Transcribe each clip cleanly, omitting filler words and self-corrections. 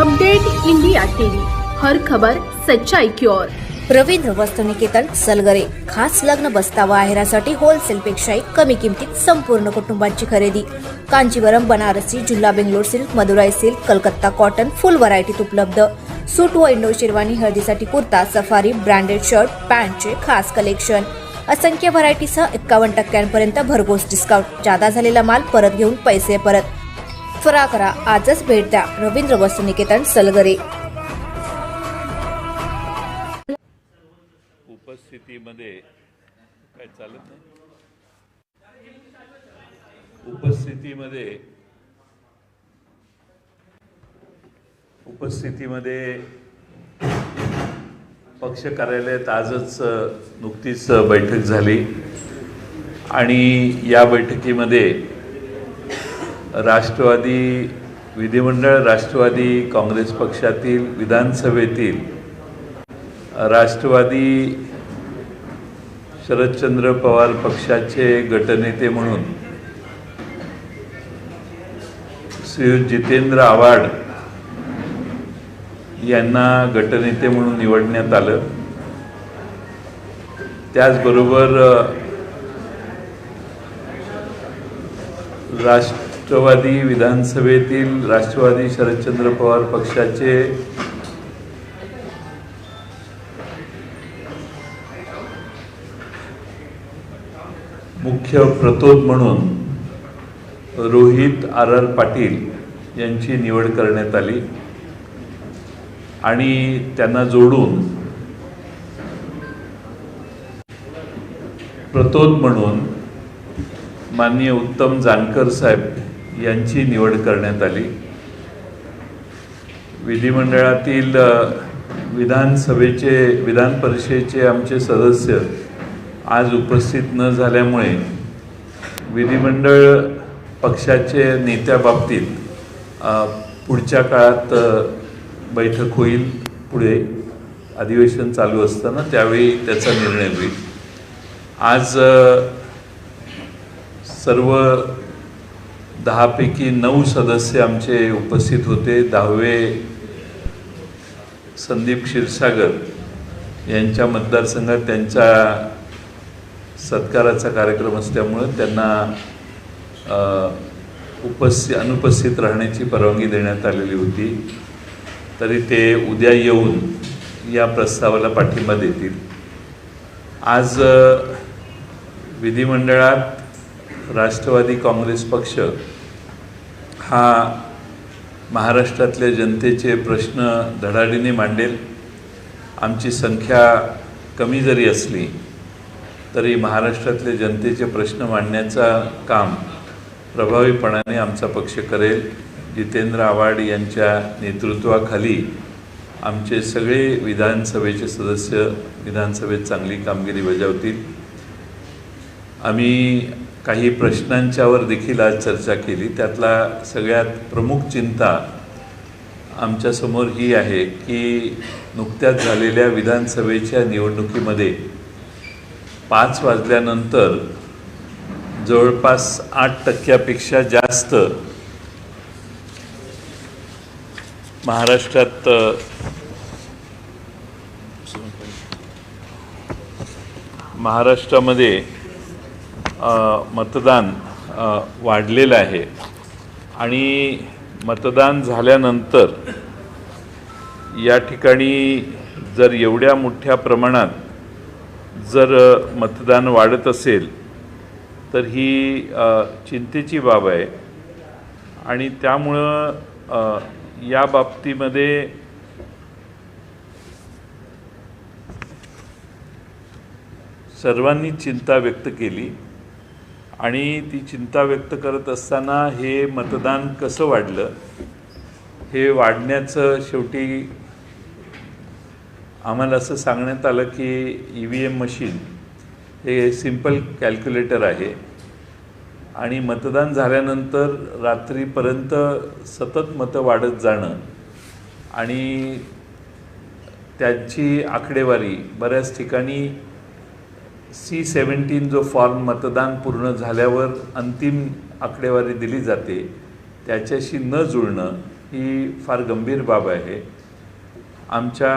Update India TV, हर खबर सच्चाई की ओर। रवींद्र वस्त्रनिकेतन सलगरे खास लग्न बस्तावा आहेरासाठी होलसेल पेक्षाही कमी किमतीत संपूर्ण कुटुंबाची खरेदी। कांजीवरम, बनारसी, जुल्ला, Bangalore silk, Madurai silk, Calcutta cotton full व्हरायटीत उपलब्ध। सूट व इंडो शेरवानी, हळदीसाठी कुर्ता, सफारी, ब्रँडेड शर्ट, पॅन्टचे खास कलेक्शन, असंख्य व्हरायटीसह 51% भरघोस डिस्काउंट। जादा झालेला माल परत घेऊन पैसे परत। त्वरा करा, आजच भेट द्या रवींद्र वस्त्रनिकेतन सलगरे। उपस्थितीमध्ये काय चालत नाही। उपस्थितीमध्ये पक्ष कार्यालयात आजच नुकतीच बैठक झाली आणि या बैठकीमध्ये राष्ट्रवादी विधिमंडळ, राष्ट्रवादी काँग्रेस पक्षातील विधानसभेतील राष्ट्रवादी शरदचंद्र पवार पक्षाचे गटनेते म्हणून श्री जितेंद्र आव्हाड यांना गटनेते म्हणून निवडण्यात आलं। त्याचबरोबर राष्ट्रवादी विधानसभेतील राष्ट्रवादी शरदचंद्र पवार पक्षाचे मुख्य प्रतोद म्हणून रोहित आर पाटील यांची निवड करण्यात आली आणि त्यांना जोडून प्रतोद म्हणून माननीय उत्तम जानकर साहेब यांची निवड करण्यात आली। विधिमंडळातील विधान परिषदेचे आमचे सदस्य आज उपस्थित न झाल्यामुळे विधिमंडळ पक्षाचे नेत्याबाबतीत पुढच्या काळात बैठक होईल। पुढे अधिवेशन चालू असताना त्यावेळी त्याचा निर्णय होईल। आज सर्व 10 पैकी 9 सदस्य आमचे उपस्थित होते। 10वे संदीप क्षीरसागर यांच्या मतदारसंघात त्यांच्या सत्काराचा कार्यक्रम असल्यामुळे त्यांना अनुपस्थित राहण्याची परवानगी देण्यात आलेली होती, तरी ते उद्या येऊन या प्रस्तावाला पाठिंबा देतील। आज विधिमंडळात राष्ट्रवादी काँग्रेस पक्ष हा महाराष्ट्रातल्या जनतेचे प्रश्न धडाडीने मांडेल। आमची संख्या कमी जरी असली तरी महाराष्ट्रातले जनतेचे प्रश्न मांडण्याचा काम प्रभावीपणाने आमचा पक्ष करेल। जितेंद्र आव्हाड यांच्या नेतृत्वाखाली आमचे सगळे विधानसभेचे सदस्य विधानसभेत चांगली कामगिरी बजावतील। आम्ही काही प्रश्नांच्यावर देखील आज चर्चा केली। त्यातला सगळ्यात प्रमुख चिंता आमच्यासमोर ही आहे की नुकत्याच झालेल्या विधानसभेच्या निवडणुकीमध्ये 5 वाजल्यानंतर जवळपास 8% जास्त महाराष्ट्रामध्ये मतदान वाढलेलं आहे आणि मतदान झाल्यानंतर या ठिकाणी जर एवढ्या मोठ्या प्रमाणात जर मतदान वाढत असेल तर ही चिंतेची बाब आहे आणि त्यामुळं या बाबतीमध्ये सर्वांनी चिंता व्यक्त केली आणि ती चिंता व्यक्त करत असताना हे मतदान कसं वाढलं, हे वाढण्याचं शेवटी आम्हाला असं सांगण्यात आलं की EVM मशीन हे सिंपल कॅल्क्युलेटर आहे आणि मतदान झाल्यानंतर रात्रीपर्यंत सतत मतं वाढत जाणं आणि त्यांची आकडेवारी बऱ्याच ठिकाणी C-17 जो फॉर्म मतदान पूर्ण झाल्यावर अंतिम आकडेवारी दिली जाते त्याच्याशी न जुळणं ही फार गंभीर बाब आहे. आमच्या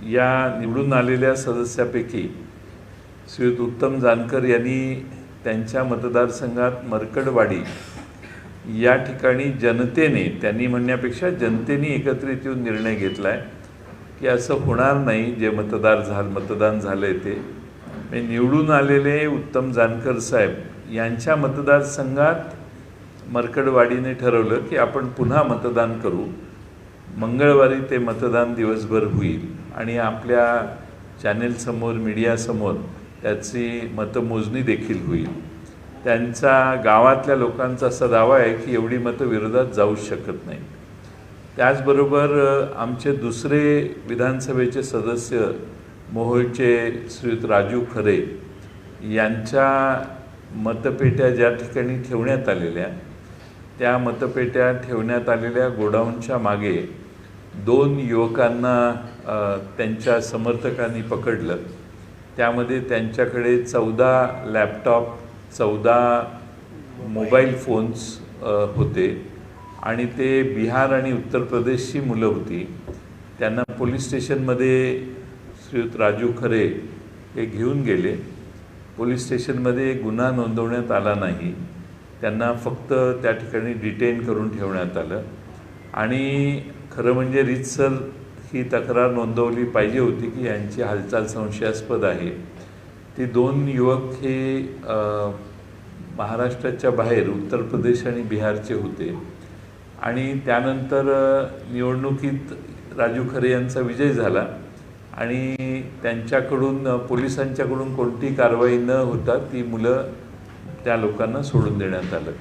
या निवडून आलेल्या सदस्यापैकी श्रीयुत उत्तम जानकर यांनी त्यांच्या मतदारसंघात मरकडवाडी या ठिकाणी जनतेने, त्यांनी म्हणण्यापेक्षा जनतेने एकत्रित येऊन निर्णय घेतला आहे की असं होणार नाही. जे मतदान झालं आहे ते म्हणजे निवडून आलेले उत्तम जानकर साहेब यांच्या मतदारसंघात मरकडवाडीने ठरवलं की आपण पुन्हा मतदान करू. मंगळवारी ते मतदान दिवसभर होईल आणि आपल्या चॅनेलसमोर, मीडियासमोर त्याची मतमोजणी देखील होईल. त्यांचा गावातल्या लोकांचा असा दावा आहे की एवढी मतं विरोधात जाऊ शकत नाही. त्याचबरोबर आमचे दुसरे विधानसभेचे सदस्य मोहोळचे श्रीयुत राजू खरे यांच्या मतपेट्या ज्या ठिकाणी ठेवण्यात आलेल्या, त्या मतपेट्या ठेवण्यात आलेल्या गोडाऊनच्या मागे 2 युवकांना त्यांच्या समर्थकांनी पकडलं. त्यामध्ये त्यांच्याकडे 14 लॅपटॉप, 14 मोबाईल फोन्स होते आणि ते बिहार आणि उत्तर प्रदेशची मुलं होती. त्यांना पोलीस स्टेशनमध्ये श्रीयुत राजू खरे हे घेऊन गेले. पोलीस स्टेशनमध्ये गुन्हा नोंदवण्यात आला नाही. त्यांना फक्त त्या ठिकाणी डिटेन करून ठेवण्यात आलं आणि खरं म्हणजे रीतसर ही तक्रार नोंदवली पाहिजे होती की यांची हालचाल संशयास्पद आहे. ती 2 युवक हे महाराष्ट्राच्या बाहेर उत्तर प्रदेश आणि बिहारचे होते आणि त्यानंतर निवडणुकीत राजू खरे यांचा विजय झाला आणि त्यांच्याकडून, पोलिसांच्याकडून कोणती कारवाई न होता ती मुलं, त्या लोकांना सोडून देण्यात आलं.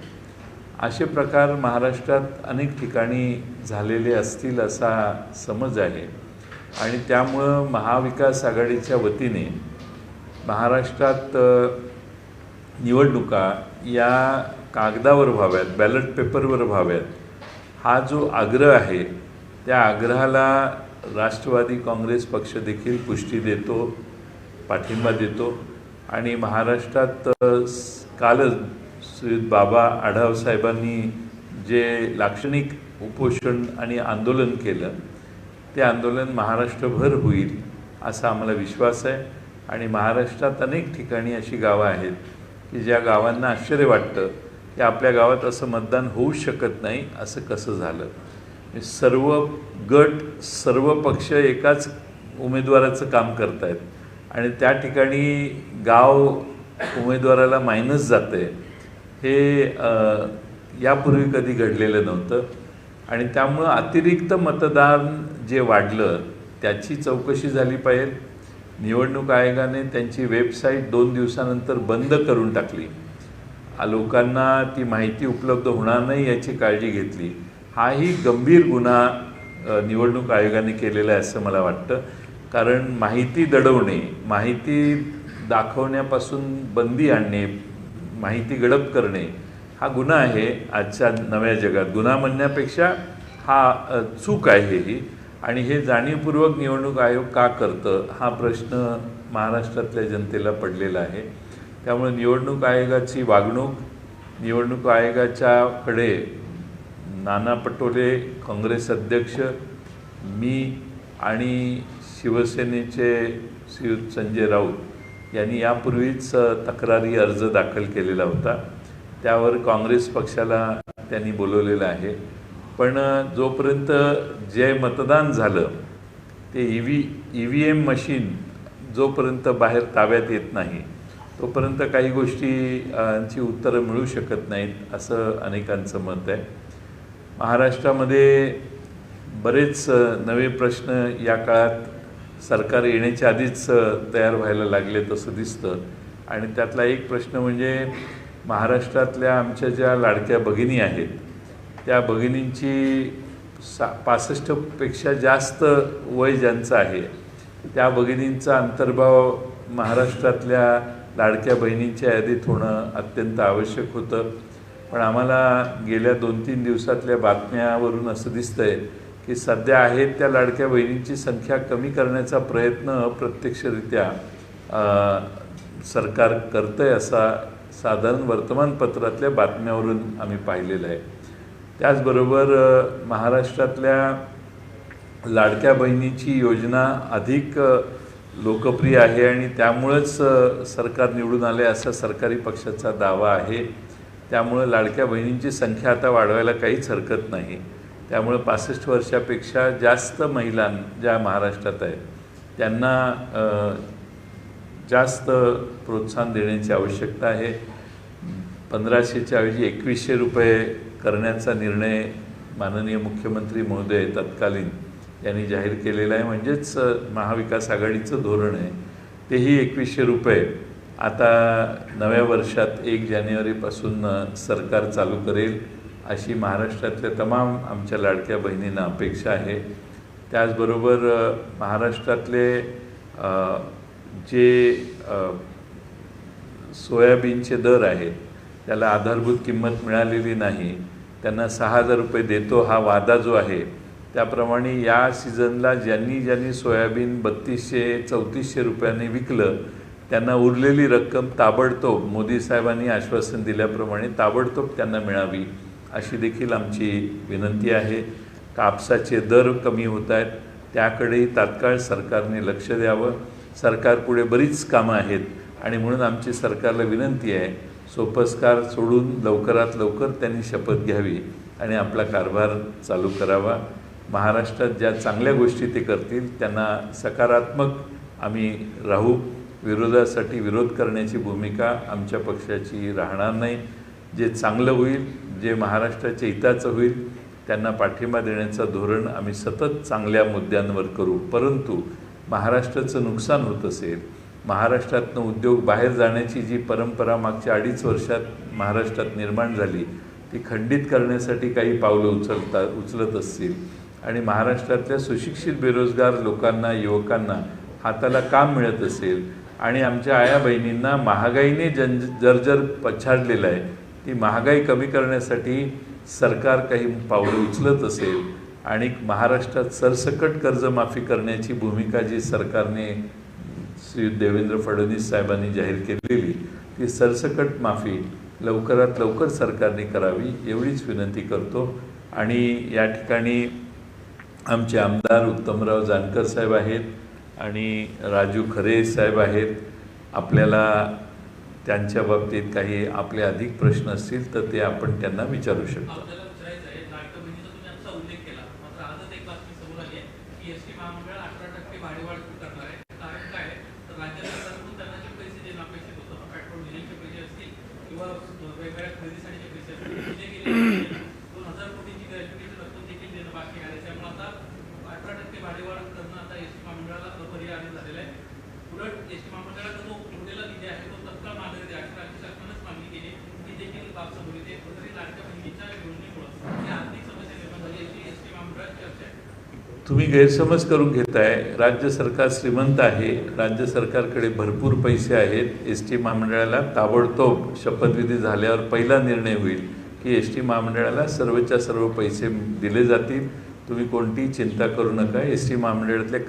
असे प्रकार महाराष्ट्रात अनेक ठिकाणी झालेले असतील असा समज आहे आणि त्यामुळं महाविकास आघाडीच्या वतीने महाराष्ट्रात निवडणुका या कागदावर व्हाव्यात, बॅलट पेपरवर व्हाव्यात, हा जो आग्रह आहे त्या आग्रहाला राष्ट्रवादी काँग्रेस पक्ष देखील पुष्टी देतो, पाठिंबा देतो आणि महाराष्ट्रात कालच श्रीयुत बाबा आढाव साहेबांनी जे लाक्षणिक उपोषण आणि आंदोलन केलं, ते आंदोलन महाराष्ट्रभर होईल असा आम्हाला विश्वास आहे. आणि महाराष्ट्रात अनेक ठिकाणी अशी गावं आहेत की ज्या गावांना आश्चर्य वाटतं की आपल्या गावात असं मतदान होऊ शकत नाही, असं कसं झालं. सर्व गट, सर्व पक्ष एकाच उमेदवाराचं काम करत आहेत आणि त्या ठिकाणी गाव उमेदवाराला मायनस जातं आहे. हे यापूर्वी कधी घडलेलं नव्हतं आणि त्यामुळं अतिरिक्त मतदान जे वाढलं त्याची चौकशी झाली पाहिजे. निवडणूक आयोगाने त्यांची वेबसाईट 2 दिवसानंतर बंद करून टाकली. लोकांना ती माहिती उपलब्ध होणार नाही याची काळजी घेतली. हाही गंभीर गुन्हा निवडणूक आयोगाने केलेला आहे असं मला वाटतं. कारण माहिती दडवणे, माहिती दाखवण्यापासून बंदी आणणे, माहिती गडप करणे हा गुन्हा आहे आजच्या नव्या जगात. गुन्हा म्हणण्यापेक्षा हा चूक आहे ही आणि हे जाणीवपूर्वक निवडणूक आयोग का करतं हा प्रश्न महाराष्ट्रातल्या जनतेला पडलेला आहे. त्यामुळे निवडणूक आयोगाची वागणूक, निवडणूक आयोगाच्याकडे नाना पटोले, काँग्रेस अध्यक्ष, मी आणि शिवसेनेचे श्रीयुत संजय राऊत यांनी यापूर्वीच तक्रारी अर्ज दाखल केलेला होता. त्यावर काँग्रेस पक्षाला त्यांनी बोलवलेलं आहे. पण जोपर्यंत जे मतदान झालं ते EVM मशीन जोपर्यंत बाहेर ताब्यात येत नाही तोपर्यंत काही गोष्टींची उत्तरं मिळू शकत नाहीत असं अनेकांचं मत आहे. महाराष्ट्रामध्ये बरेच नवे प्रश्न या काळात सरकार येण्याच्या आधीच तयार व्हायला लागले तसं दिसतं आणि त्यातला एक प्रश्न म्हणजे महाराष्ट्रातल्या आमच्या ज्या लाडक्या भगिनी आहेत त्या भगिनींची 65पेक्षा जास्त वय ज्यांचं आहे त्या भगिनींचा अंतर्भाव महाराष्ट्रातल्या लाडक्या बहिणींच्या यादीत होणं अत्यंत आवश्यक होतं. पण आम्हाला गेल्या 2-3 दिवसातल्या बातम्यावरून असं दिसतंय की सध्या आहेत त्या लाडक्या बहिणींची संख्या कमी करण्याचा प्रयत्न अप्रत्यक्षरित्या सरकार करतंय असा साधारण वर्तमानपत्रातल्या बातम्यावरून आम्ही पाहिलेलं आहे. त्याचबरोबर महाराष्ट्रातल्या लाडक्या बहिणीची योजना अधिक लोकप्रिय आहे आणि त्यामुळंच सरकार निवडून आले असा सरकारी पक्षाचा दावा आहे. त्यामुळं लाडक्या बहिणींची संख्या आता वाढवायला काहीच हरकत नाही. त्यामुळं 65 वर्षापेक्षा जास्त महिला ज्या महाराष्ट्रात आहेत त्यांना जास्त प्रोत्साहन देण्याची आवश्यकता आहे. 1500च्या ऐवजी 2100 रुपये करण्याचा निर्णय माननीय मुख्यमंत्री महोदय तत्कालीन यांनी जाहीर केलेला आहे. म्हणजेच महाविकास आघाडीचं धोरण आहे. तेही 2100 रुपये आता नव्या वर्षात 1 जानेवारीपासून सरकार चालू करेल अशी महाराष्ट्रातल्या तमाम आमच्या लाडक्या बहिणींना अपेक्षा आहे. त्याचबरोबर महाराष्ट्रातले जे सोयाबीनचे दर आहेत त्याला आधारभूत किंमत मिळालेली नाही, त्यांना 6000 रुपये देतो हा वादा जो आहे त्याप्रमाणे या सीझनला ज्यांनी सोयाबीन 3200-3400 रुपयांनी विकलं त्यांना उरलेली रक्कम ताबडतोब मोदी साहेबांनी आश्वासन दिल्याप्रमाणे ताबडतोब त्यांना मिळावी अशी देखील आमची विनंती आहे. कापसाचे दर कमी होत आहेत, त्याकडेही तात्काळ सरकारने लक्ष द्यावं. सरकारपुढे बरीच कामं आहेत आणि म्हणून आमची सरकारला विनंती आहे, सोपस्कार सोडून लवकरात लवकर त्यांनी शपथ घ्यावी आणि आपला कारभार चालू करावा. महाराष्ट्रात ज्या चांगल्या गोष्टी ते करतील त्यांना सकारात्मक आम्ही राहू. विरोधासाठी विरोध करण्याची भूमिका आमच्या पक्षाची राहणार नाही. जे चांगलं होईल, जे महाराष्ट्राच्या हिताचं होईल त्यांना पाठिंबा देण्याचं धोरण आम्ही सतत चांगल्या मुद्द्यांवर करू. परंतु महाराष्ट्राचं नुकसान होत असेल, महाराष्ट्रातनं उद्योग बाहेर जाण्याची जी परंपरा मागच्या 2.5 वर्षात महाराष्ट्रात निर्माण झाली ती खंडित करण्यासाठी काही पावलं उचलत असतील आणि महाराष्ट्रातल्या सुशिक्षित बेरोजगार लोकांना, युवकांना हाताला काम मिळत असेल आणि आमच्या आया बहिणींना महागाईने जर्जर पछाडलेलं आहे, ती महागाई कमी करण्यासाठी सरकार काही पावलं उचलत असेल आणि महाराष्ट्रात सरसकट कर्जमाफी करण्याची भूमिका जी सरकारने श्री देवेंद्र फडणवीस साहेबांनी जाहीर केलेली ती सरसकट माफी लवकरात लवकर सरकारने करावी एवढीच विनंती करतो. आणि या ठिकाणी आमचे आमदार उत्तमराव जानकर साहेब आहेत आणि राजू खरे साहेब आहेत. आपल्याला त्यांच्या बाबतीत काही आपले अधिक प्रश्न असतील तर ते आपण त्यांना विचारू शकतो. तुम्ही गैरसमज करून घेताय. राज्य सरकार श्रीमंत आहे, राज्य सरकारकडे भरपूर पैसे आहेत. एस.टी. महामंडळाला ताबडतोब शपथविधी झाल्यावर पहिला निर्णय होईल की एस.टी. महामंडळाला सर्वच्या सर्व पैसे दिले जातील. तुम्ही कोणतीही चिंता करू नका. एस.टी. महामंडळातल्या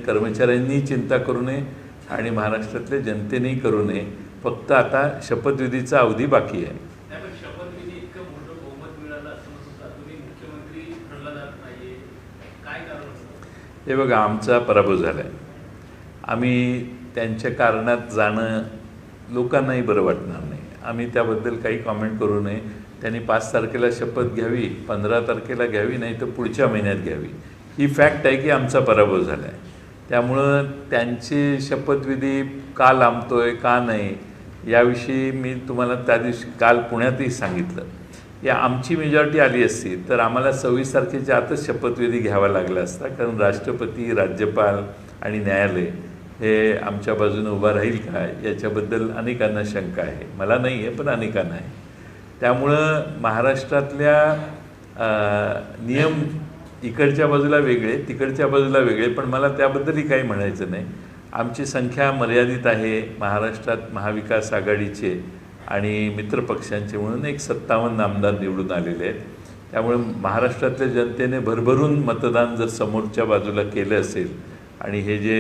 कर्मचाऱ्यांनी चिंता करू नये आणि महाराष्ट्रातल्या जनतेनेही करू नये. फक्त आता शपथविधीचा अवधी बाकी आहे. हे बघा, आमचा पराभव झाला आहे. आम्ही त्यांच्या कारणात जाणं लोकांनाही बरं वाटणार नाही. आम्ही त्याबद्दल काही कॉमेंट करू नये. त्यांनी 5 तारखेला शपथ घ्यावी, 15 तारखेला घ्यावी, नाही तर पुढच्या महिन्यात घ्यावी. ही फॅक्ट आहे की आमचा पराभव झाला आहे. त्यामुळं त्यांची शपथविधी का लांबतोय का नाही याविषयी मी तुम्हाला त्या दिवशी काल पुण्यातही सांगितलं. या आमची मेजॉरिटी आली असती तर आम्हाला 26 तारखेच्या आतच शपथविधी घ्यावा लागला असता, कारण राष्ट्रपती, राज्यपाल आणि न्यायालय हे आमच्या बाजूने उभा राहील का याच्याबद्दल अनेकांना शंका आहे. मला नाही आहे पण अनेकांना आहे. त्यामुळं महाराष्ट्रातल्या नियम इकडच्या बाजूला वेगळे, तिकडच्या बाजूला वेगळे, पण मला त्याबद्दलही काही म्हणायचं नाही. आमची संख्या मर्यादित आहे. महाराष्ट्रात महाविकास आघाडीचे आणि मित्रपक्षांचे म्हणून 57 आमदार निवडून आलेले आहेत. त्यामुळे महाराष्ट्रातल्या जनतेने भरभरून मतदान जर समोरच्या बाजूला केलं असेल आणि हे जे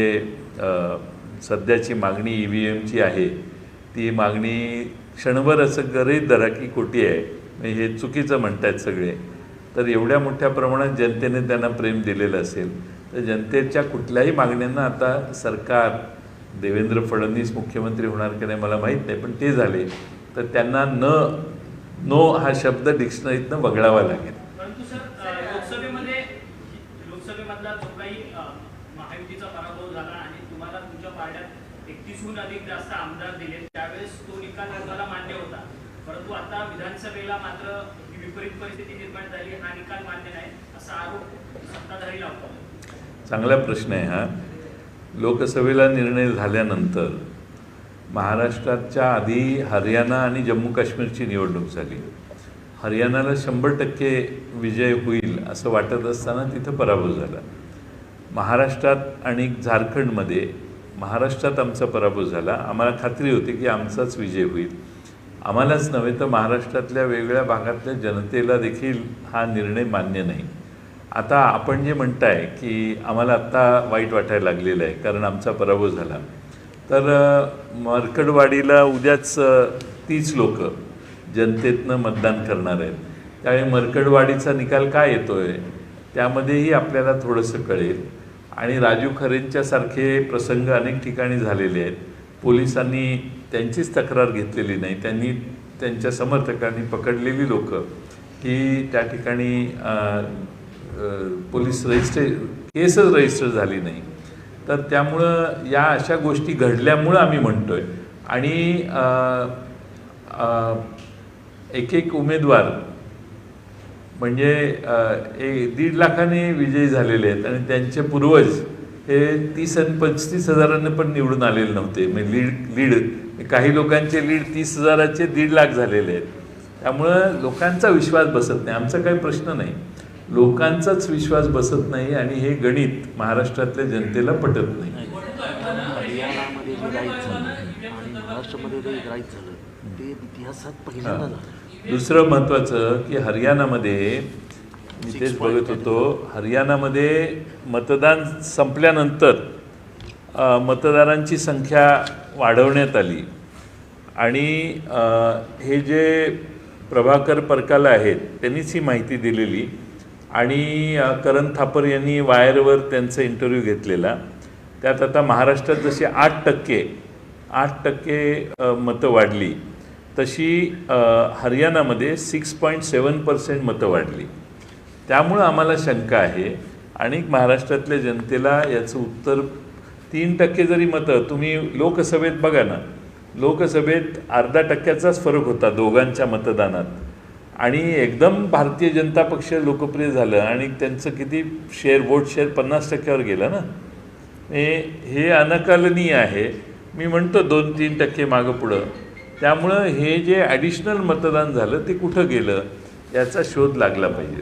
सध्याची मागणी EVMची आहे ती मागणी क्षणभर असं गरीब धरा की खोटी आहे, हे चुकीचं म्हणत आहेत सगळे. तर एवढ्या मोठ्या प्रमाणात जनतेने त्यांना प्रेम दिलेलं असेल तर जनतेच्या कुठल्याही मागण्यांना आता सरकार देवेंद्र फडणवीस मुख्यमंत्री होणार की नाही मला माहीत नाही, पण ते झाले तर त्यांना नो हा शब्द डिक्शनरीतनं वगळावा लागेल. परंतु सर लोकसभेमधला जो काही महायुतीचा पराभव झाला आणि तुम्हाला तुमच्या पार्ट्यात 31हून अधिक जास्त आमदार दिले त्यावेळेस तो निकाल तुम्हाला मान्य होता, परंतु आता विधानसभेला मात्र ही विपरीत परिस्थिती निर्माण झाली, हा निकाल मान्य नाही असा आरोप सत्ताधारी लावतो. चांगला प्रश्न आहे हा. लोकसभेला निर्णय झाल्यानंतर महाराष्ट्राच्या आधी हरियाणा आणि जम्मू काश्मीरची निवडणूक झाली. हरियाणाला 100% विजय होईल असं वाटत असताना तिथं पराभव झाला. महाराष्ट्रात आणि झारखंडमध्ये महाराष्ट्रात आमचा पराभव झाला. आम्हाला खात्री होती की आमचाच विजय होईल. आम्हालाच नव्हे तर महाराष्ट्रातल्या वेगवेगळ्या भागातल्या जनतेला देखील हा निर्णय मान्य नाही. आता आपण जे म्हणताय की आम्हाला आत्ता वाईट वाटायला लागलेलं आहे कारण आमचा पराभव झाला, तर मरकडवाडीला उद्याच 30 लोक जनतेतनं मतदान करणार आहेत. त्यावेळी मरकडवाडीचा निकाल काय येतो आहे त्यामध्येही आपल्याला थोडंसं कळेल. आणि राजू खरेंच्यासारखे प्रसंग अनेक ठिकाणी झालेले आहेत. पोलिसांनी त्यांचीच तक्रार घेतलेली नाही, त्यांनी त्यांच्या समर्थकांनी पकडलेली लोक की त्या ठिकाणी पोलीस केसच रजिस्टर झाली नाही. तर त्यामुळं या अशा गोष्टी घडल्यामुळं आम्ही म्हणतोय. आणि एक उमेदवार म्हणजे 1.5 लाखाने विजयी झालेले आहेत आणि त्यांचे पूर्वज हे 30 आणि 35 हजारांना पण निवडून आलेले नव्हते. म्हणजे लीड काही लोकांचे लीड 30,000चे 1.5 लाख झालेले आहेत. त्यामुळं लोकांचा विश्वास बसत नाही. आमचा काही प्रश्न नाही, लोकांचाच विश्वास बसत नाही आणि हे गणित महाराष्ट्रातल्या जनतेला पटत नाही. हरियाणामध्ये जे राईट झालं आणि महाराष्ट्रामध्ये जे राईट झालं ते इतिहासात पहिल्यांदा झालं. दुसरं महत्त्वाचं की हरियाणामध्ये मी तेच बघत होतो, हरियाणामध्ये मतदान संपल्यानंतर मतदारांची संख्या वाढवण्यात आली आणि हे जे प्रभाकर परकाला आहेत त्यांनीच ही माहिती दिलेली. आणि करण थापर यांनी वायरवर त्यांचा इंटरव्ह्यू घेतलेला. त्यात आता महाराष्ट्रात जशी 8% मतं वाढली तशी हरियाणामध्ये 6.7% मतं वाढली. त्यामुळं आम्हाला शंका आहे. आणि महाराष्ट्रातल्या जनतेला याचं उत्तर 3% जरी मतं तुम्ही लोकसभेत बघा ना, लोकसभेत 0.5%चाच फरक होता दोघांच्या मतदानात आणि एकदम भारतीय जनता पक्ष लोकप्रिय झालं आणि त्यांचं किती वोट शेअर 50%वर गेलं ना. हे अनकलनीय आहे. मी म्हणतो 2-3% मागं पुढं. त्यामुळं हे जे ॲडिशनल मतदान झालं ते कुठं गेलं याचा शोध लागला पाहिजे.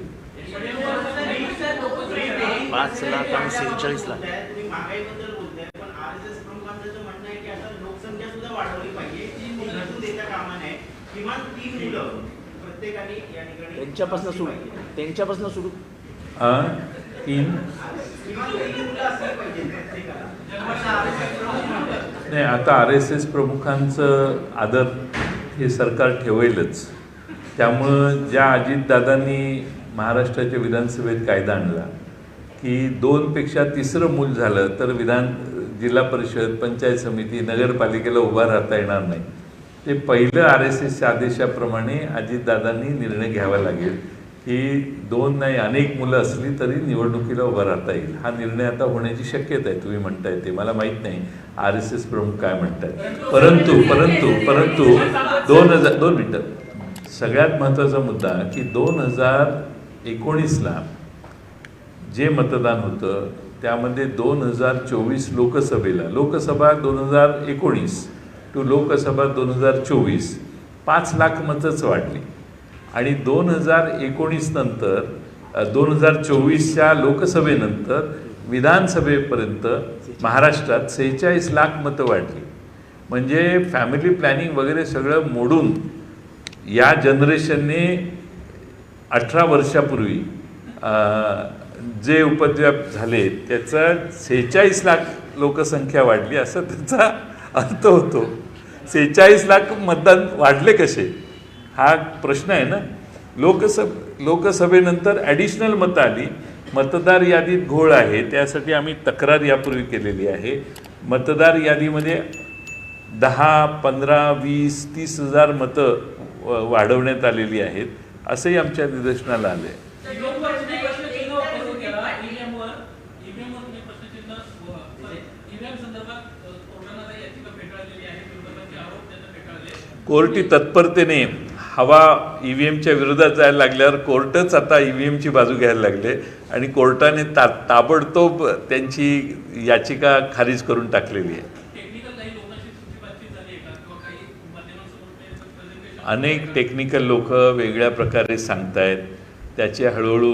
5 लाख आणि 47 लाख त्यांच्यापासून सुरू 3 नाही. आता RSS प्रमुखांचं आदर हे सरकार ठेवेलच. त्यामुळं ज्या अजितदादांनी महाराष्ट्राच्या विधानसभेत कायदा आणला की 2पेक्षा तिसरं मूल झालं तर जिल्हा परिषद, पंचायत समिती, नगरपालिकेला उभा राहता येणार नाही. ते पहिलं RSSच्या आदेशाप्रमाणे अजितदादांनी निर्णय घ्यावा लागेल की 2 नाही अनेक मुलं असली तरी निवडणुकीला उभा राहता येईल. हा निर्णय आता होण्याची शक्यता आहे. तुम्ही म्हणताय ते मला माहीत नाही RSS प्रमुख काय म्हणतायत. परंतु 2 मिनटं सगळ्यात महत्त्वाचा मुद्दा की 2019ला जे मतदान होतं त्यामध्ये 2024 लोकसभा 2019 टू लोकसभा 2024 5 लाख मतच वाढली. आणि 2019 नंतर 2024च्या लोकसभेनंतर विधानसभेपर्यंत महाराष्ट्रात 46 लाख मतं वाढली. म्हणजे फॅमिली प्लॅनिंग वगैरे सगळं मोडून या जनरेशनने 18 वर्षापूर्वी जे उपद्व्याप झाले त्याचा 46 लाख लोकसंख्या वाढली असं त्याचा अर्थ होतो. 46 लाख मतदान वाढले कसे हा प्रश्न आहे ना. लोकसभेनंतर ॲडिशनल मतं आली. मतदार यादीत घोळ आहे, त्यासाठी आम्ही तक्रार यापूर्वी केलेली आहे. मतदार यादीमध्ये 10, 15, 20, 30,000 मतं वाढवण्यात आलेली आहेत, असंही आमच्या निदर्शनाला आलं आहे. कोर्टी तत्परतेने हवा EVMच्या विरोधात जायला लागल्यावर कोर्टच आता EVMची बाजू घ्यायला लागले आणि कोर्टाने ताबडतोब त्यांची याचिका खारिज करून टाकलेली आहे. अनेक टेक्निकल लोक वेगळ्या प्रकारे सांगतायत, त्याचे हळूहळू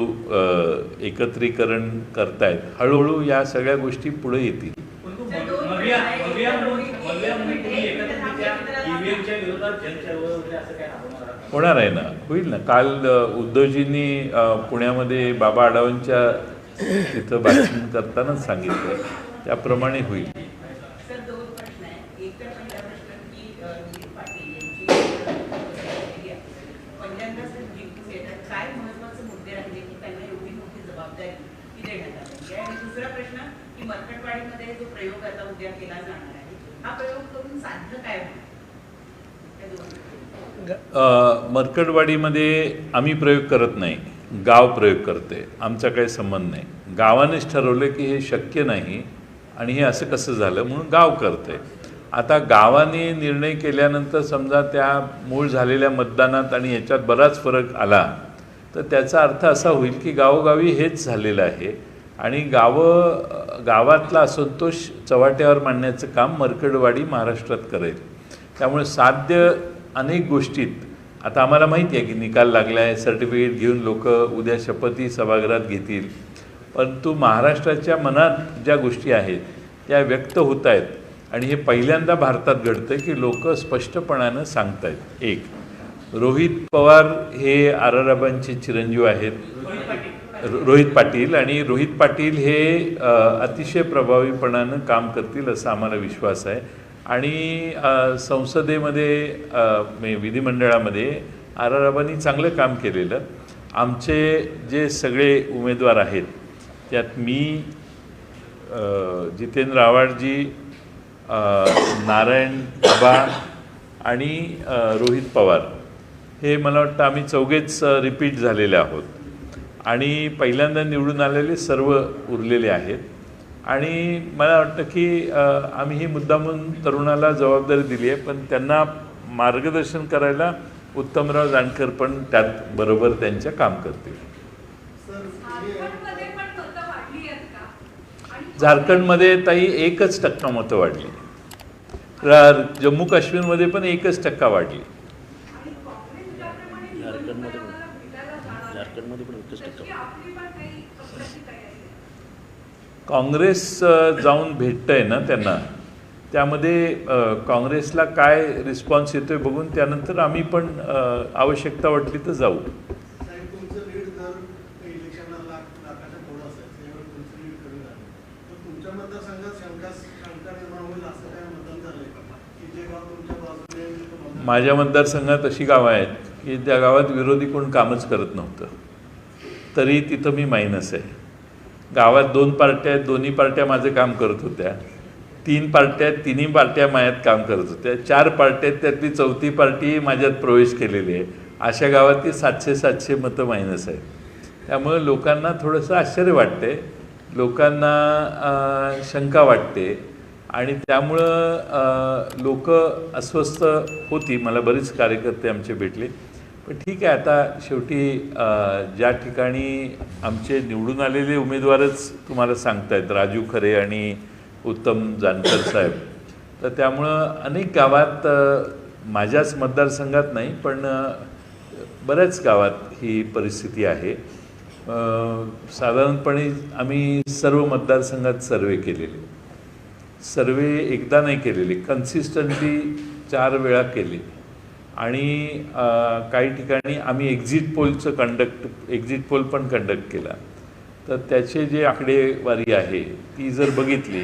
एकत्रीकरण करतायत. हळूहळू या सगळ्या गोष्टी पुढे येतील. होणार आहे ना, होईल ना. काल उद्धवजींनी पुण्यामध्ये बाबा आढावांच्या तिथं भाषण करतानाच सांगितलं, त्याप्रमाणे होईल. सर, दोन प्रश्न आहेत. एक तर पहिला प्रश्न की दिलीप पाटील यांची पहिल्यांदाच जिंकून येतात, काय महत्त्वाचे मुद्दे राहिले की त्यांना एवढी मोठी जबाबदारी की देण्यात आली आहे? आणि दुसरा प्रश्न की मरकटवाडीमध्ये जो प्रयोग आता उद्या केला जाणार आहे, हा प्रयोग करून साध्य काय होईल? मरकटवाडीमध्ये आम्ही प्रयोग करत नाही, गाव प्रयोग करते. आमचा काही संबंध नाही. गावानेच ठरवलं की हे शक्य नाही आणि हे असं कसं झालं म्हणून गाव करते. आता गावाने निर्णय केल्यानंतर समजा त्या मूळ झालेल्या मतदानात आणि याच्यात बराच फरक आला तर त्याचा अर्थ असा होईल की गावोगावी हेच झालेलं आहे आणि गावातला असंतोष चव्हाट्यावर मांडण्याचं काम मरकटवाडी महाराष्ट्रात करेल. त्यामुळे साध्य अनेक गोष्टीत आता आम्हाला माहिती आहे की निकाल लागला आहे, सर्टिफिकेट घेऊन लोक उद्या शपथी सभागृहात घेतील, परंतु महाराष्ट्राच्या मनात ज्या गोष्टी आहेत त्या व्यक्त होत आहेत आणि हे पहिल्यांदा भारतात घडतं की लोक स्पष्टपणानं सांगत आहेत. एक, रोहित पवार हे आराराबांचे चिरंजीव आहेत, रोहित पाटील, आणि रोहित पाटील हे अतिशय प्रभावीपणानं काम करतील असा आम्हाला विश्वास आहे. आणि संसदेमध्ये विधिमंडळामध्ये आराराबांनी चांगलं काम केलेलं. आमचे जे सगळे उमेदवार आहेत त्यात मी, जितेंद्र आव्हाडजी, नारायण आबा आणि रोहित पवार हे मला वाटतं आम्ही चौघेच रिपीट झालेले आहोत आणि पहिल्यांदा निवडून आलेले सर्व उरलेले आहेत. आणि मला वाटतं की आम्ही ही मुद्दामून तरुणाला जबाबदारी दिली आहे, पण त्यांना मार्गदर्शन करायला उत्तमराव जानकर पण त्यात बरोबर त्यांच्या काम करतील. झारखंडमध्ये ताई 1% मतं वाढली, जम्मू काश्मीरमध्ये पण 1% वाढली. झारखंडमध्ये पण 1% काँग्रेस जाऊन भेटतंय ना त्यांना, त्यामध्ये काँग्रेसला काय रिस्पॉन्स येतोय बघून त्यानंतर आम्ही पण आवश्यकता वाटली तर जाऊ. माझ्या मतदारसंघात अशी गावं आहेत की त्या गावात विरोधी कोण कामच करत नव्हतं, तरी तिथं मी मायनस आहे. गावात 2 पार्ट्या आहेत, दोन्ही पार्ट्या माझं काम करत होत्या. 3 पार्ट्या आहेत, तिन्ही पार्ट्या माझ्यात काम करत होत्या. 4 पार्ट्या आहेत, त्यातली 4थी पार्टी माझ्यात प्रवेश केलेली आहे. अशा गावात ती 700 मतं मायनस आहेत. त्यामुळे लोकांना थोडंसं आश्चर्य वाटते, लोकांना शंका वाटते आणि त्यामुळं लोक अस्वस्थ होती. मला बरेच कार्यकर्ते आमचे भेटले, पण ठीक आहे. आता शेवटी ज्या ठिकाणी आमचे निवडून आलेले उमेदवारच तुम्हाला सांगतायत, राजू खरे आणि उत्तम जानकर साहेब, तर त्यामुळं अनेक गावात, माझ्याच मतदारसंघात नाही पण बऱ्याच गावात ही परिस्थिती आहे. साधारणपणे आम्ही सर्व मतदारसंघात सर्वे केलेले, सर्वे एकदा नाही केलेले, कन्सिस्टंटली 4 वेळा केले. आणि काही ठिकाणी आम्ही एक्झिट पोल पण कंडक्ट केला. तर त्याचे जे आकडेवारी आहे ती जर बघितली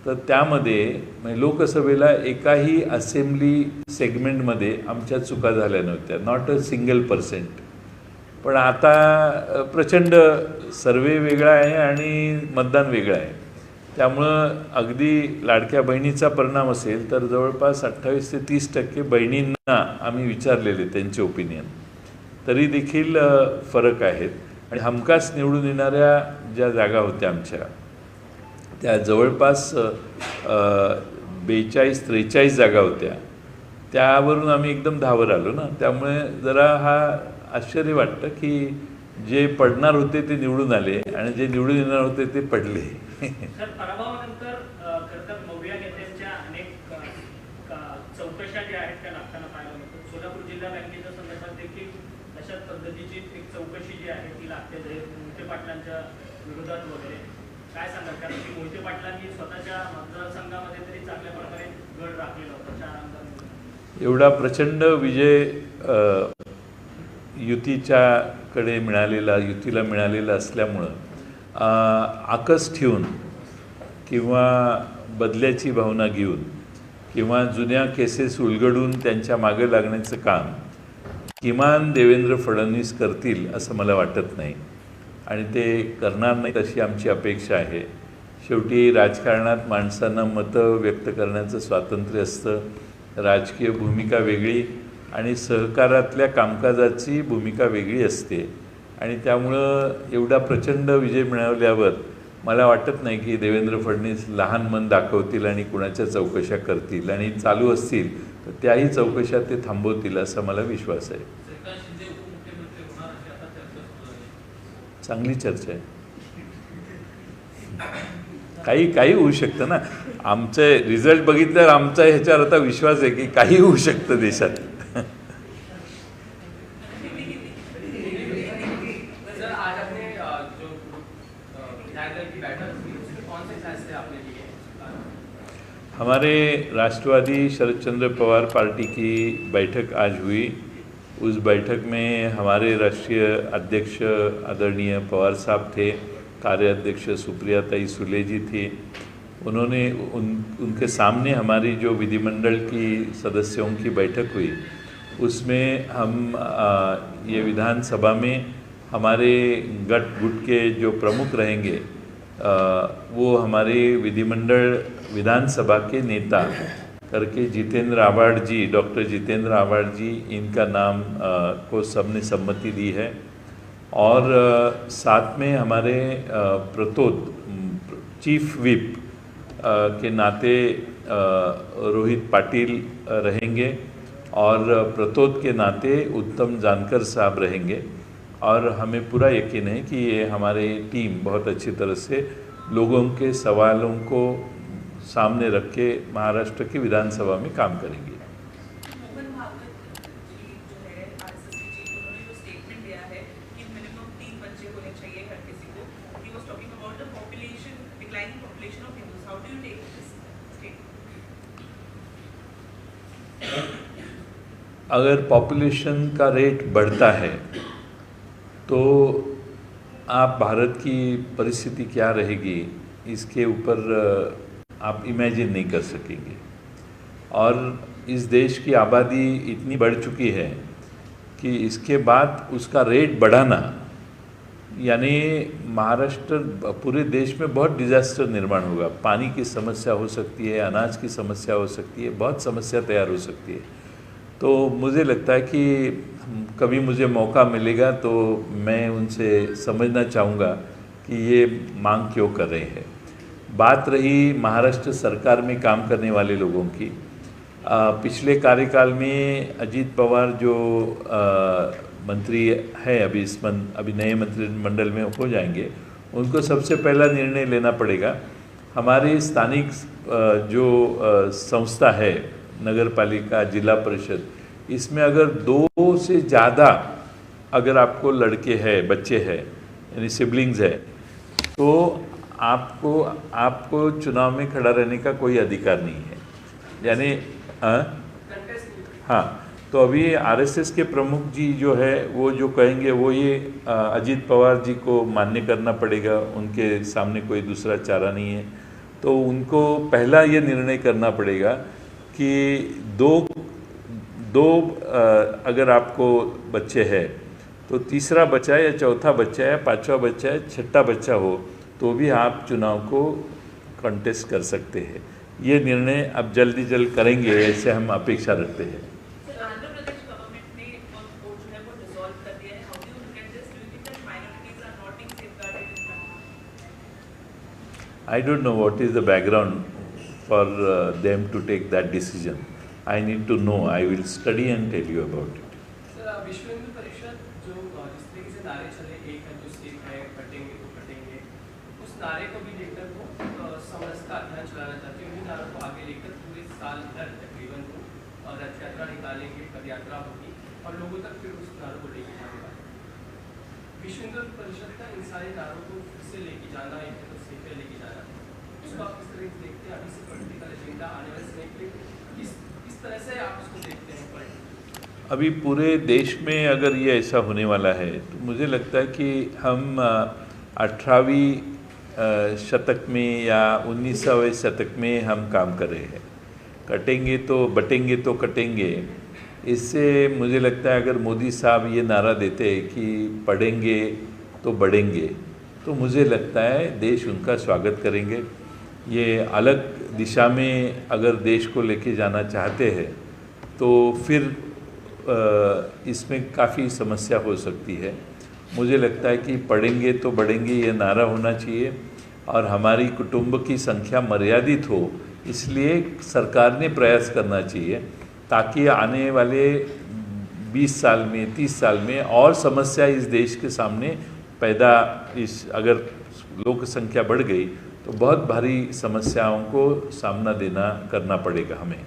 तर त्यामध्ये लोकसभेला एकाही असेंब्ली सेगमेंटमध्ये आमच्या चुका झाल्या नव्हत्या, नॉट अ सिंगल %. पण आता प्रचंड सर्वे वेगळा आहे आणि मतदान वेगळं आहे. त्यामुळं अगदी लाडक्या बहिणीचा परिणाम असेल तर जवळपास 28 ते 30% बहिणींना आम्ही विचारलेले त्यांचे ओपिनियन, तरी देखील फरक आहेत. आणि हमखास निवडून येणाऱ्या ज्या जागा होत्या आमच्या, त्या जवळपास 42-43 जागा होत्या. त्यावरून आम्ही एकदम 10वर आलो ना. त्यामुळे जरा हा आश्चर्य वाटतं की जे पडणार होते ते निवडून आले आणि जे निवडून येणार होते ते पडले. सर, पराभवानंतर खरं तर मौर्या नेत्यांच्या अनेक चौकशा ज्या आहेत त्या लागताना पाहायला मिळतात. सोलापूर जिल्हा बँकेच्या संदर्भात देखील तशाच पद्धतीची एक चौकशी जी आहे ती लागते मोहिते पाटलांच्या विरोधात वगैरे. काय सांगाल? कारण की मोहिते पाटलांनी स्वतःच्या मतदारसंघामध्ये तरी चांगल्या प्रकारे गड राखलेला होता 4 आमदार. एवढा प्रचंड विजय युतीला मिळालेला असल्यामुळं आकस ठेवून किंवा बदल्याची भावना घेऊन किंवा जुन्या केसेस उलगडून त्यांच्या मागे लागण्याचं काम किमान देवेंद्र फडणवीस करतील असं मला वाटत नाही आणि ते करणार नाहीत अशी आमची अपेक्षा आहे. शेवटी राजकारणात माणसांना मतं व्यक्त करण्याचं स्वातंत्र्य असतं. राजकीय भूमिका वेगळी आणि सहकारातल्या कामकाजाची भूमिका वेगळी असते आणि त्यामुळं एवढा प्रचंड विजय मिळवल्यावर मला वाटत नाही की देवेंद्र फडणवीस लहान मन दाखवतील आणि कुणाच्या चौकशा करतील आणि चालू असतील तर त्याही चौकशा ते थांबवतील असा मला विश्वास आहे. चांगली चर्चा आहे. काही होऊ शकतं ना. आमचे रिझल्ट बघितल्यावर आमचा ह्याच्यावर आता विश्वास आहे की काही होऊ शकतं देशात. हमारे राष्ट्रवादी शरद चंद्र पवार पार्टी की बैठक आज हुई. उस बैठक में हमारे राष्ट्रीय अध्यक्ष आदरणीय पवार साहब थे, कार्याध्यक्ष सुप्रियाताई सुले जी थी. उन्होंने उनके सामने हमारी जो विधिमंडल की सदस्यों की बैठक हुई उसमें हम ये विधानसभा में हमारे गुट के जो प्रमुख रहेंगे वो हमारे विधानसभा के नेता करके जितेंद्र आवाड़ जी, डॉक्टर जितेंद्र आवाड़ जी, इनका नाम को सबने सम्मति दी है. और साथ में हमारे प्रतोद चीफ विप के नाते रोहित पाटिल रहेंगे और प्रतोद के नाते उत्तम जानकर साहब रहेंगे. और हमें पूरा यकीन है कि ये हमारी टीम बहुत अच्छी तरह से लोगों के सवालों को सामने रख के महाराष्ट्र की विधानसभा में काम करेंगे. मोहन भागवत जी जो है आरएसएस के चीफ, उन्होंने जो स्टेटमेंट दिया है कि मिनिमम 3 बच्चे होने चाहिए हर किसी को. ही was talking about the population, declining population of Hindus. How do you take this statement? अगर पॉपुलेशन का रेट बढ़ता है तो आप भारत की परिस्थिति क्या रहेगी इसके ऊपर आप इमेजिन नहीं कर सकेंगे. और इस देश की आबादी इतनी बढ़ चुकी है कि इसके बाद उसका रेट बढ़ाना यानी महाराष्ट्र पूरे देश में बहुत डिज़ास्टर निर्माण होगा. पानी की समस्या हो सकती है, अनाज की समस्या हो सकती है, बहुत समस्या तैयार हो सकती है. तो मुझे लगता है कि कभी मुझे मौका मिलेगा तो मैं उनसे समझना चाहूँगा कि ये मांग क्यों कर रहे हैं. बात रही महाराष्ट्र सरकार में काम करने वाले लोगों की, पिछले कार्यकाल में अजीत पवार जो मंत्री है अभी नए मंत्रिमंडल में हो जाएंगे, उनको सबसे पहला निर्णय लेना पड़ेगा. हमारे स्थानिक जो संस्था है, नगर पालिका, जिला परिषद, इसमें अगर 2 से ज़्यादा अगर आपको लड़के हैं, बच्चे हैं, यानी सिबलिंग्स है, तो आपको चुनाव में खड़ा रहने का कोई अधिकार नहीं है. यानी हाँ, तो अभी आरएसएस के प्रमुख जी जो है वो जो कहेंगे वो ये अजीत पवार जी को मान्य करना पड़ेगा. उनके सामने कोई दूसरा चारा नहीं है. तो उनको पहला ये निर्णय करना पड़ेगा कि दो अगर आपको बच्चे हैं तो तीसरा बच्चा या चौथा बच्चा या पांचवा बच्चा या छठा बच्चा हो तो भी आप चुनाव को कंटेस्ट कर सकते हैं। ये निर्णय अब जल्दी जल्द करेंगे ऐसे हम अपेक्षा रखते हैं। सर, आंध्र प्रदेश गवर्नमेंट ने कोर्ट जो है वो डिसॉल्व कर दिया है। How do you look at this? Do you think that minorities are not being safeguarded in that? I don't know what is the background for them to take that decision. I need to know. I will study and tell you about it. Sir, विश्व हिंदू परिषद जो जिस तरीके से नारे चले, एक है जो सिख है, कटेंगे तो कटेंगे, उस नारे को भी लेकर वो समरसता अभियान चलाना चाहते हैं। उन्हीं नारों को आगे लेकर पूरे साल भर तकरीबन वो रथ यात्रा निकालेंगे, पदयात्रा होगी और लोगों तक फिर उस नारों को लेके जाने वाले। विश्व हिंदू परिषद का इन सारे नारों को फिर से लेके जाना, एक तो सिख लेके जाना, उसको आप किस तरह से देखते हैं? अभी से पॉलिटिकल एजेंडा आने वाले समय के लिए किस तरह से आप उसको देखते हैं? अभी पूरे देश में अगर ये ऐसा होने वाला है तो मुझे लगता है कि हम 18वीं शतक में या 19वें शतक में हम काम कर रहे हैं। कटेंगे तो बटेंगे तो कटेंगे, इससे मुझे लगता है अगर मोदी साहब ये नारा देते हैं कि पढ़ेंगे तो बढ़ेंगे, तो मुझे लगता है देश उनका स्वागत करेंगे। ये अलग दिशा में अगर देश को लेके जाना चाहते हैं तो फिर इसमें काफ़ी समस्या हो सकती है। मुझे लगता है कि पढ़ेंगे तो बढ़ेंगे ये नारा होना चाहिए और हमारी कुटुंब की संख्या मर्यादित हो, इसलिए सरकार ने प्रयास करना चाहिए ताकि आने वाले 20 साल में 30 साल में और समस्या इस देश के सामने पैदा अगर लोक संख्या बढ़ गई तो बहुत भारी समस्याओं को सामना करना पड़ेगा हमें।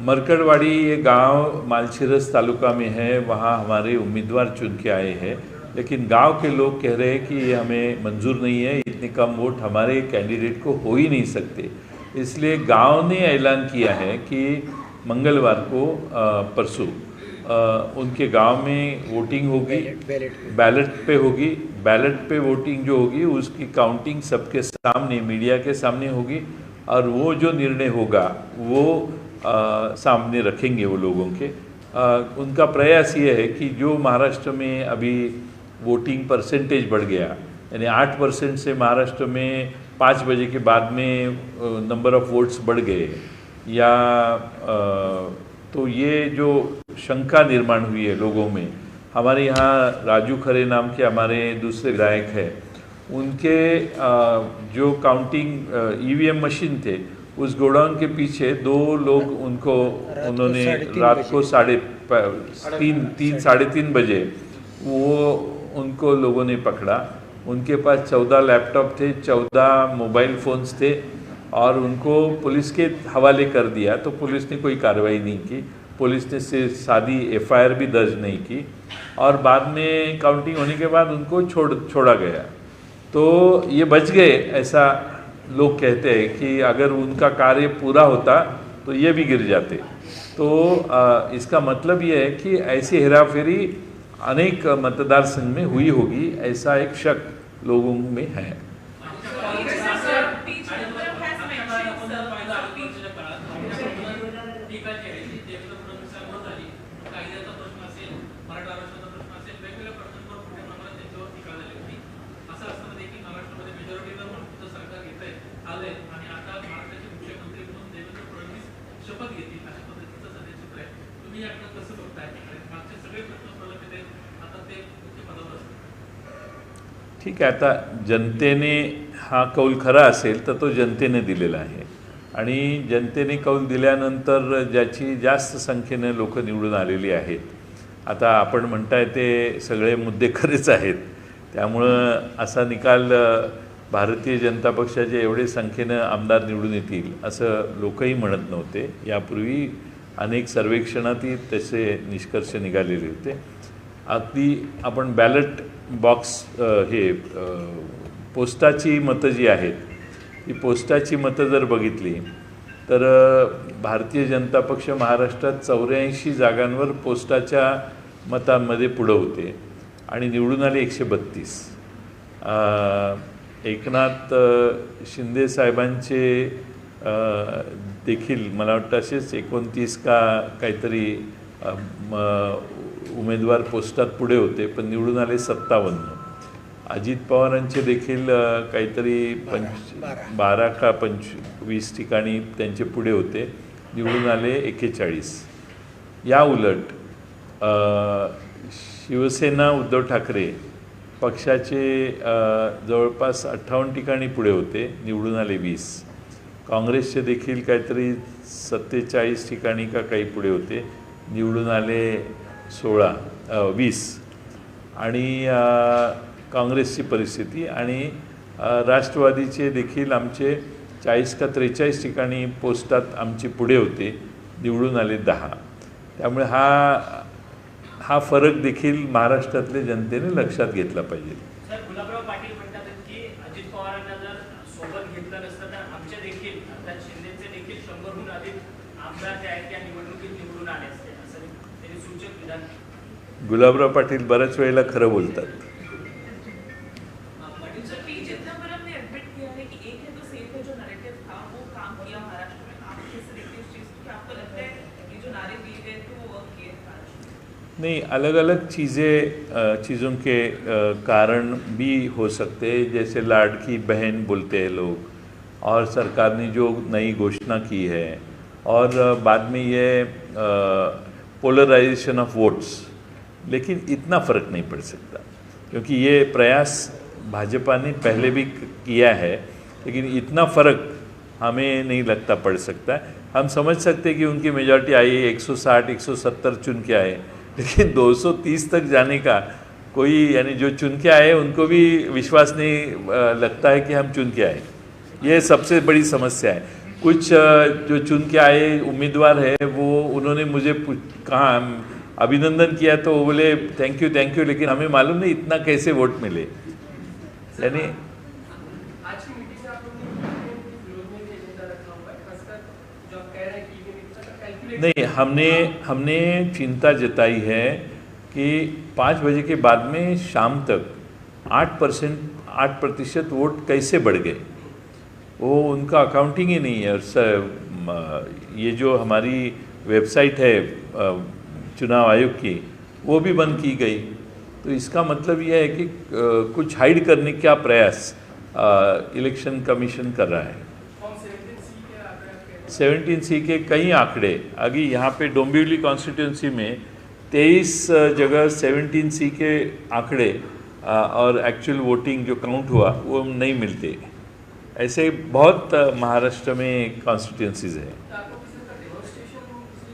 मरकड़वाड़ी ये गांव मालछिरस तालुका में है, वहाँ हमारे उम्मीदवार चुन के आए हैं, लेकिन गांव के लोग कह रहे हैं कि ये हमें मंजूर नहीं है, इतने कम वोट हमारे कैंडिडेट को हो ही नहीं सकते। इसलिए गांव ने ऐलान किया है कि मंगलवार को परसों उनके गांव में वोटिंग होगी, बैलेट पे होगी। बैलेट पे वोटिंग जो होगी उसकी काउंटिंग सबके सामने, मीडिया के सामने होगी और वो जो निर्णय होगा वो सामने रखेंगे वो लोगों के। उनका प्रयास ये है कि जो महाराष्ट्र में अभी वोटिंग परसेंटेज बढ़ गया, यानी 8% से महाराष्ट्र में 5 बजे के बाद में नंबर ऑफ़ वोट्स बढ़ गए, या तो ये जो शंका निर्माण हुई है लोगों में, हमारे यहाँ राजू खरे नाम के हमारे दूसरे विधायक हैं, उनके जो काउंटिंग ईवीएम मशीन थे उस गोडाउन के पीछे 2 लोग उन्होंने रात को 3:30 बजे उनको लोगों ने पकड़ा। उनके पास 14 लैपटॉप थे, 14 मोबाइल फ़ोन्स थे और उनको पुलिस के हवाले कर दिया। तो पुलिस ने कोई कार्रवाई नहीं की, पुलिस ने से सादी एफआईआर भी दर्ज नहीं की और बाद में काउंटिंग होने के बाद उनको छोड़ा गया। तो ये बच गए, ऐसा लोग कहते हैं कि अगर उनका कार्य पूरा होता तो ये भी गिर जाते। तो इसका मतलब ये है कि ऐसी हेराफेरी अनेक मतदार संघ में हुई होगी, ऐसा एक शक लोगों में है। ठीक आहे, आता जनतेने हा कौल खरा असेल तर तो जनतेने दिलेला आहे आणि जनतेने कौल दिल्यानंतर ज्याची जास्त संख्येने लोक निवडून आलेली आहेत, आता आपण म्हणताय ते सगळे मुद्दे खरेच आहेत, त्यामुळं असा निकाल भारतीय जनता पक्षाचे एवढे संख्येने आमदार निवडून येतील असं लोकही म्हणत नव्हते। यापूर्वी अनेक सर्वेक्षणातही तसे निष्कर्ष निघालेले होते। अगदी आपण बॅलेट बॉक्स पोस्टाची मतं जी आहेत, ती पोस्टाची मतं जर बघितली तर भारतीय जनता पक्ष महाराष्ट्रात 84 जागांवर पोस्टाच्या मतांमध्ये पुढं होते आणि निवडून आले 132। एकनाथ शिंदे साहेबांचे देखील मला वाटतं असेच 29 का काहीतरी उमेदवार पोस्टात पुढे होते, पण निवडून आले 57. अजित पवारांचे देखील काहीतरी 12 का 25 ठिकाणी त्यांचे पुढे होते, निवडून आले 41. या उलट शिवसेना उद्धव ठाकरे पक्षाचे जवळपास 58 ठिकाणी पुढे होते, निवडून आले 20. काँग्रेसचे देखील काहीतरी 47 ठिकाणी का काही पुढे होते, निवडून आले 20. आणि काँग्रेसची परिस्थिती आणि राष्ट्रवादीचे देखील आमचे 40 का 43 ठिकाणी पोस्टात आमचे पुढे होते, निवडून आले 10. त्यामुळे हा फरक देखील महाराष्ट्रातल्या जनतेने लक्षात घेतला पाहिजे. सर, गुलाबराव पाटील म्हणतात की अजित पवारांना जर सोबत घेतलं नसतं तर आमचे देखील अर्थात शिंदेचे देखील 100हून अधिक आमदार जे आहेत त्या निवडणुकीत निवडून आले असते, असं त्यांनी सूचक विधान. गुलाबराव पाटील बऱ्याच वेळेला खरं बोलतात. सर, पी चिदम्बरम ने एडमिट किया है कि एक है तो सेफ है जो नैरेटिव था वो काम किया महाराष्ट्र में. आप कैसे देखते हैं इस चीज़ को कि आपको लगता है कि जो नारे दिए गए थे वो वर्क किए महाराष्ट्र में? नहीं, अलग अलग चीज़ों के कारण भी हो सकते हैं. जैसे लाडकी बहन बोलते हैं लोग, और सरकार ने जो नई घोषणा की है, और बाद में ये पोलराइजेशन ऑफ वोट्स, लेकिन इतना फ़र्क नहीं पड़ सकता क्योंकि ये प्रयास भाजपा ने पहले भी किया है, लेकिन इतना फ़र्क हमें नहीं लगता पड़ सकता है. हम समझ सकते हैं कि उनकी मेजॉरिटी आई है, 160 170 चुन के आए, लेकिन 230 तक जाने का कोई, यानी जो चुन के आए उनको भी विश्वास नहीं लगता है कि हम चुन के आए. ये सबसे बड़ी समस्या है. कुछ जो चुन के आए उम्मीदवार है वो उन्होंने मुझे कहा, अभिनंदन किया, तो वो बोले थैंक यू, लेकिन हमें मालूम नहीं इतना कैसे वोट मिले. यानी आज की मीटिंग में आप लोगों ने विरोध में भी एजेंडा रखा हुआ है, खासकर जो आप कह रहे हैं कि ईवीएम का कैलकुलेट नहीं, हमने चिंता जताई है कि 5 बजे के बाद में शाम तक 8% वोट कैसे बढ़ गए, वो उनका अकाउंटिंग ही नहीं है. और ये जो हमारी वेबसाइट है चुनाव आयोग की, वो भी बंद की गई. तो इसका मतलब यह है कि कुछ हाइड करने का प्रयास इलेक्शन कमीशन कर रहा है. फॉर्म 17C के आंकड़े 17C के कई आंकड़े, अभी यहाँ पे डोंबिवली कॉन्स्टिट्यूंसी में 23 जगह 17C के आंकड़े और एक्चुअल वोटिंग जो काउंट हुआ वो नहीं मिलते. ऐसे बहुत महाराष्ट्र में कॉन्स्टिट्यूंसीज हैं. तो आपको किसी का डेमोन्स्ट्रेशन किसी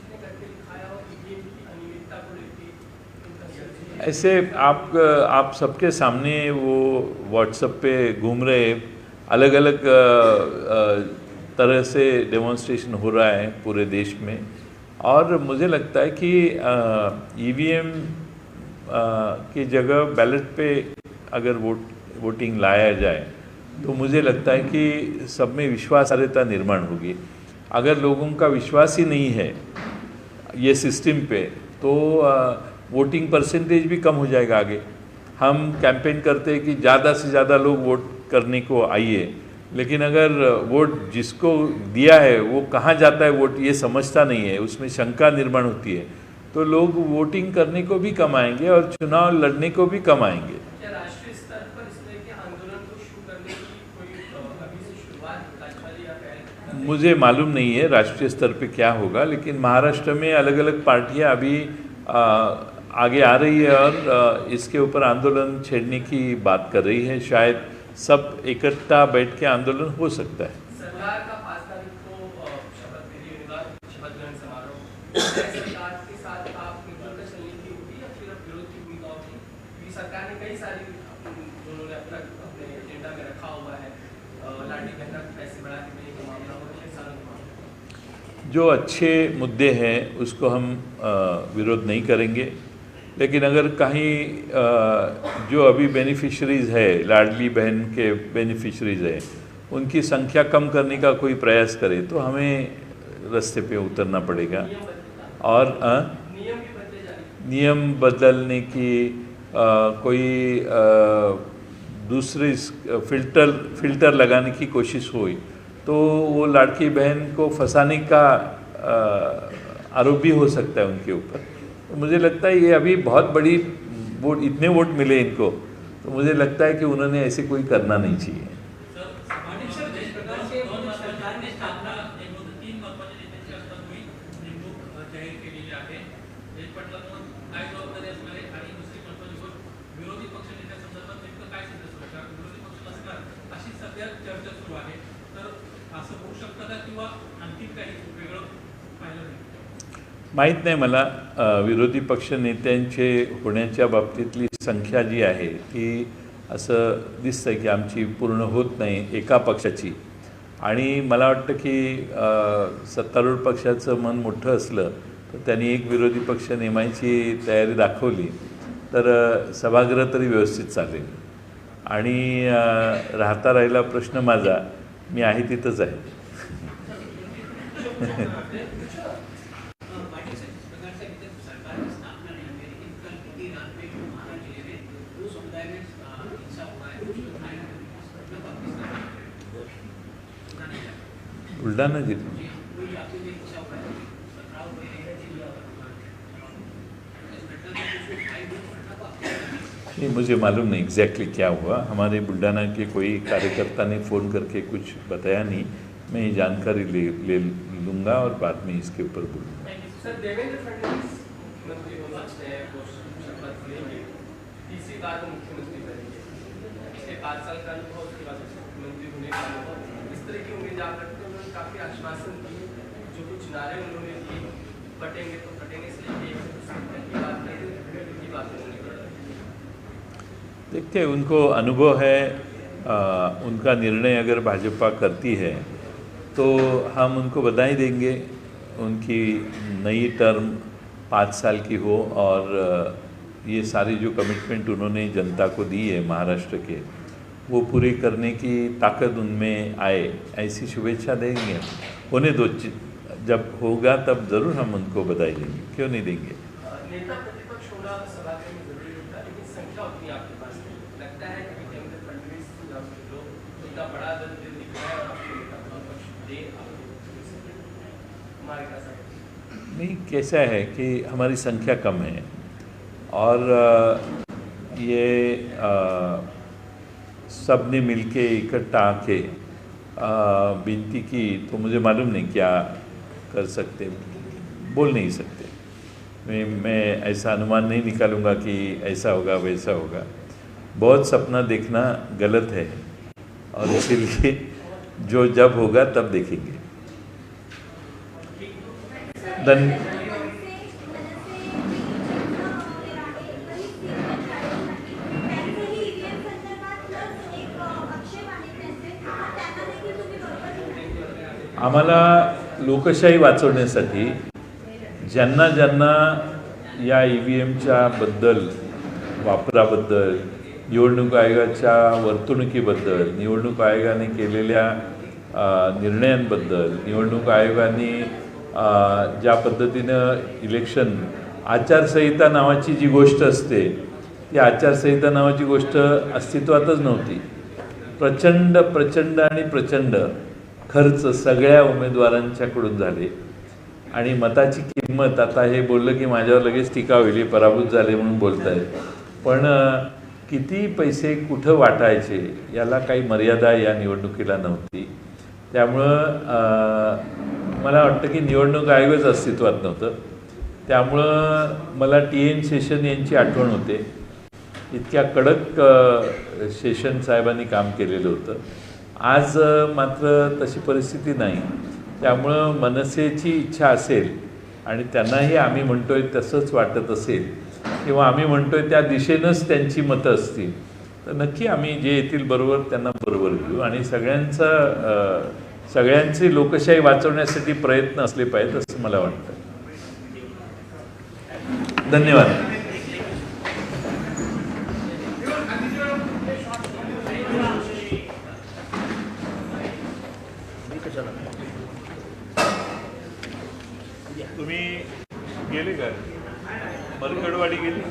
ने करके दिखाया हो ईवीएम की अनियमितता को लेकर? ऐसे आप सबके सामने वो व्हाट्सएप पे घूम रहे अलग अलग तरह से डेमोन्स्ट्रेशन हो रहा है पूरे देश में. और मुझे लगता है कि ईवीएम की जगह बैलेट पे अगर वोटिंग लाया जाए तो मुझे लगता है कि सब में विश्वासार्हता निर्माण होगी. अगर लोगों का विश्वास ही नहीं है ये सिस्टम पे, तो वोटिंग परसेंटेज भी कम हो जाएगा. आगे हम कैंपेन करते हैं कि ज़्यादा से ज़्यादा लोग वोट करने को आइए, लेकिन अगर वोट जिसको दिया है वो कहाँ जाता है वोट ये समझता नहीं है, उसमें शंका निर्माण होती है, तो लोग वोटिंग करने को भी कम आएंगे और चुनाव लड़ने को भी कम आएंगे. क्या राष्ट्रीय स्तर पर इस तरह के आंदोलन को शुरू करने की कोई अभी से शुरुआत भाजपा या पहल? मुझे मालूम नहीं है राष्ट्रीय स्तर पे क्या होगा, लेकिन महाराष्ट्र में अलग अलग पार्टियां अभी आगे आ रही है और इसके ऊपर आंदोलन छेड़ने की बात कर रही है. शायद सब इकट्ठा बैठ के आंदोलन हो सकता है. सरकार का 5 तारीख को शपथ ग्रहण होगा, शपथ ग्रहण समारोह. सरकार के साथ आप मिलकर चलने की होगी या फिर विरोध की भूमिका होगी? क्योंकि सरकार ने कई सारी उन्होंने अपने एजेंडा में रखा हुआ है, लाडली बहना पैसे बढ़ा देने का मामला हो, किसानों का मामला. जो अच्छे मुद्दे हैं उसको हम विरोध नहीं करेंगे, लेकिन अगर कहीं जो अभी बेनिफिशरीज़ है, लाडली बहन के बेनिफिशरीज़ है, उनकी संख्या कम करने का कोई प्रयास करे तो हमें रास्ते पे उतरना पड़ेगा. और नियम भी बदले जाने नियम बदलने की कोई दूसरी फिल्टर लगाने की कोशिश हुई तो वो लाड़की बहन को फंसाने का आरोप भी हो सकता है उनके ऊपर। तो मुझे लगता है ये अभी बहुत बड़ी वोट, इतने वोट मिले इनको, तो मुझे लगता है कि उन्होंने ऐसे कोई करना नहीं चाहिए। माहीत नाही मला विरोधी पक्ष नेत्यांचे होण्याच्या बाबतीतली संख्या जी आहे ती असं दिसतं की आमची पूर्ण होत नाही एका पक्षाची, आणि मला वाटतं की सत्तारूढ पक्षाचं मन मोठं असलं तर त्यांनी एक विरोधी पक्ष नेमायची तयारी दाखवली तर सभागृह तरी व्यवस्थित चालेल। आणि राहता राहिला प्रश्न माझा, मी आहे तिथंच आहे। बुल्ढाना जिले नहीं, मुझे मालूम नहीं एग्जैक्टली क्या हुआ। हमारे बुल्ढाना के कोई कार्यकर्ता ने फ़ोन करके कुछ बताया नहीं, मैं ये जानकारी ले लूँगा और बाद में इसके ऊपर बोलूँगा। सर, देवेंद्र फडणवीस मुख्यमंत्री होना है, वो शपथ लेंगे, तीसरी बार वो मुख्यमंत्री बनेंगे, पिछले 5 साल का अनुभव, उसके बाद मुख्यमंत्री होने का अनुभव, इस तरह की उम्मीद आप रखते हैं? उन्होंने काफ़ी आश्वासन दिए, जो कुछ नारे उन्होंने दिए, फटेंगे तो फटेंगे, इसलिए की बात नहीं, की बात नहीं। देखते हैं, उनको अनुभव है, उनका निर्णय अगर भाजपा करती है तो हम उनको बधाई देंगे। उनकी नई टर्म 5 साल की हो और ये सारी जो कमिटमेंट उन्होंने जनता को दी है महाराष्ट्र के, वो पूरे करने की ताकत उनमें आए, ऐसी शुभेच्छा देंगे। होने दो, जब होगा तब ज़रूर हम उनको बधाई देंगे, क्यों नहीं देंगे। नेता प्रतिपक्ष होना सभागृह में जरूरी होता है, लेकिन संख्या उतनी आपके पास नहीं लगता है कि देवेंद्र फडणवीस जो इतना बड़ा दल दिख रहा है और आपको नेता प्रतिपक्ष दे हमारे का नहीं, कैसा है कि हमारी संख्या कम है और ये सब ने मिलके इकट्ठा आके विनती की, तो मुझे मालूम नहीं क्या कर सकते, बोल नहीं सकते। मैं ऐसा अनुमान नहीं निकालूंगा कि ऐसा होगा वैसा होगा। बहुत सपना देखना गलत है और इसीलिए जो जब होगा तब देखेंगे। आम्हाला लोकशाही वाचवण्यासाठी ज्यांना ज्यांना या EVMच्या बद्दल, वापराबद्दल, निवडणूक आयोगाच्या वर्तणुकीबद्दल, निवडणूक आयोगाने केलेल्या निर्णयांबद्दल, निवडणूक आयोगाने ज्या पद्धतीनं इलेक्शन आचारसंहिता नावाची जी गोष्ट असते, ती आचारसंहिता नावाची गोष्ट अस्तित्वातच नव्हती। प्रचंड खर्च सगळ्या उमेदवारांच्याकडून झाले आणि मताची किंमत, आता हे बोललं की माझ्यावर लगेच टीका होईल, पराभूत झाले म्हणून बोलत आहेत, पण किती पैसे कुठं वाटायचे याला काही मर्यादा या निवडणुकीला नव्हती। त्यामुळं मला वाटतं की निवडणूक आयोगच अस्तित्वात नव्हतं। त्यामुळं मला TN शेषन यांची आठवण होते, इतक्या कडक शेषन साहेबांनी काम केलेलं होतं। आज मात्र तशी परिस्थिती नाही। त्यामुळं मनसेची इच्छा असेल आणि त्यांनाही आम्ही म्हणतोय तसंच वाटत असेल किंवा आम्ही म्हणतोय त्या दिशेनंच त्यांची मतं असतील, तर नक्की आम्ही जे येतील बरोबर त्यांना बरोबर घेऊ आणि सगळ्यांचे लोकशाही वाचवण्यासाठी प्रयत्न असले पाहिजेत असं मला वाटतं। धन्यवाद। तुम्ही गेले का? मरकडवाडी गेली?